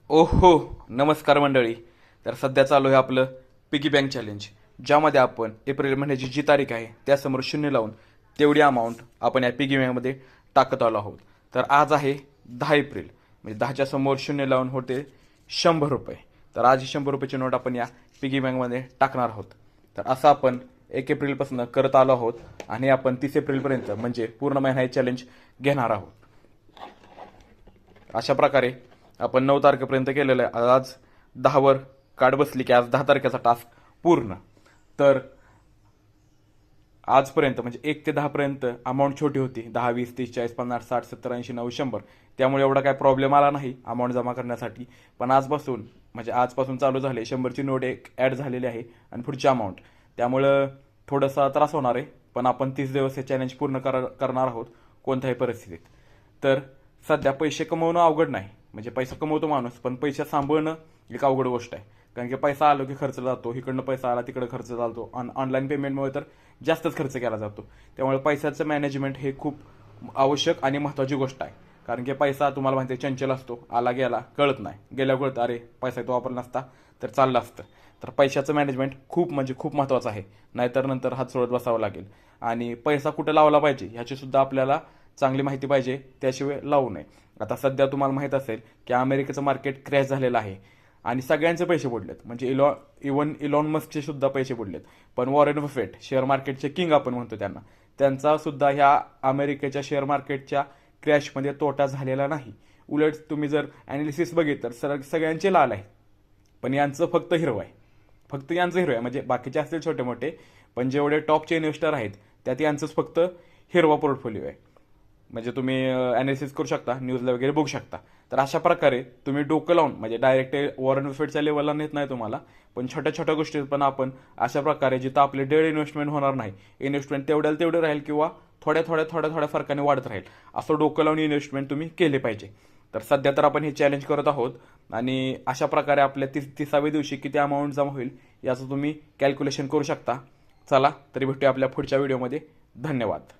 ओहो, नमस्कार मंडळी. तर सध्या चालू आहे आपलं पिगी बँक चॅलेंज, ज्यामध्ये आपण एप्रिल महिन्याची जी तारीख आहे त्यासमोर शून्य लावून तेवढी अमाऊंट आपण या पिगी बँकमध्ये टाकत आलो आहोत. तर आज आहे 10 एप्रिल, म्हणजे 10च्या समोर शून्य लावून होते 100 रुपये. तर आज ही 100 रुपयाची नोट आपण या पिगी बँकमध्ये टाकणार आहोत. तर असं आपण 1 एप्रिलपासून करत आलो आहोत आणि आपण 30 एप्रिलपर्यंत म्हणजे पूर्ण महिना हे चॅलेंज घेणार आहोत. अशा प्रकारे आपण 9 तारखेपर्यंत केलेलं आहे. आज 10वर कार्ड बसली की आज 10 तारखेचा टास्क पूर्ण. तर आजपर्यंत म्हणजे 1 ते 10पर्यंत अमाऊंट छोटी होती, 10, 20, 30, 40, 50, 60, 70, 80, 90, 100. त्यामुळे एवढा काय प्रॉब्लेम आला नाही अमाऊंट जमा करण्यासाठी. पण आजपासून म्हणजे आजपासून चालू झाले 100ची नोट एक ॲड झालेली आहे आणि पुढची अमाऊंट, त्यामुळं थोडासा त्रास होणार आहे. पण आपण 30 दिवस हे चॅलेंज पूर्ण करणार आहोत कोणत्याही परिस्थितीत. तर सध्या पैसे कमवणं अवघड नाही, म्हणजे पैसा कमवतो माणूस, पण पैसे सांभाळणं एक अवघड गोष्ट आहे. कारण की पैसा आलो की खर्च जातो, इकडनं पैसा आला तिकडं खर्च जातो. ऑनलाईन पेमेंटमुळे तर जास्तच खर्च केला जातो. त्यामुळे पैशाचं मॅनेजमेंट हे खूप आवश्यक आणि महत्त्वाची गोष्ट आहे. कारण की पैसा तुम्हाला माहिती आहे चंचल असतो, आला गेला कळत नाही, गेल्यावर कळतं अरे पैसा तो वापरला नसता तर चाललं असतं. तर पैशाचं मॅनेजमेंट खूप म्हणजे खूप महत्त्वाचं आहे, नाहीतर नंतर हात सोडत बसावं लागेल. आणि पैसा कुठं लावला पाहिजे ह्याची सुद्धा आपल्याला चांगली माहिती पाहिजे, त्याशिवाय लावू नये. आता सध्या तुम्हाला माहीत असेल की अमेरिकेचं मार्केट क्रॅश झालेलं आहे आणि सगळ्यांचे पैसे बुडलेत. म्हणजे इवन इलॉन मस्कचे सुद्धा पैसे बुडलेत. पण वॉरेन बफेट, शेअर मार्केटचे किंग आपण म्हणतो त्यांना, त्यांचा सुद्धा ह्या अमेरिकेच्या शेअर मार्केटच्या क्रॅशमध्ये तोटा झालेला नाही. उलट तुम्ही जर ॲनालिसिस बघितलं तर सगळ्यांचे लाल आहे, पण यांचं फक्त हिरवं आहे. फक्त यांचं हिरवं आहे. म्हणजे बाकीचे असतील छोटे मोठे, पण जेवढे टॉपचे इन्व्हेस्टर आहेत त्यात यांचंच फक्त हिरवा पोर्टफोलिओ आहे. म्हणजे तुम्ही ॲनालिसिस करू शकता, न्यूजला वगैरे बघू शकता. तर अशा प्रकारे तुम्ही डोकं लावून, म्हणजे डायरेक्ट वॉरेन बफेटच्या लेवलला नेत नाही तुम्हाला, पण छोट्या छोट्या गोष्टीत पण आपण अशा प्रकारे जिथं आपले डेड इन्व्हेस्टमेंट होणार नाही, इन्व्हेस्टमेंट तेवढ्याला तेवढं राहील किंवा थोड्या थोड्या थोड्या थोड्या फरकाने वाढत राहील, असं डोकं लावून इन्व्हेस्टमेंट तुम्ही केले पाहिजे. तर सध्या तर आपण हे चॅलेंज करत आहोत आणि अशा प्रकारे आपल्या 30व्या दिवशी किती अमाऊंट जमा होईल याचं तुम्ही कॅल्क्युलेशन करू शकता. चला तरी भेटूया आपल्या पुढच्या व्हिडिओमध्ये. धन्यवाद.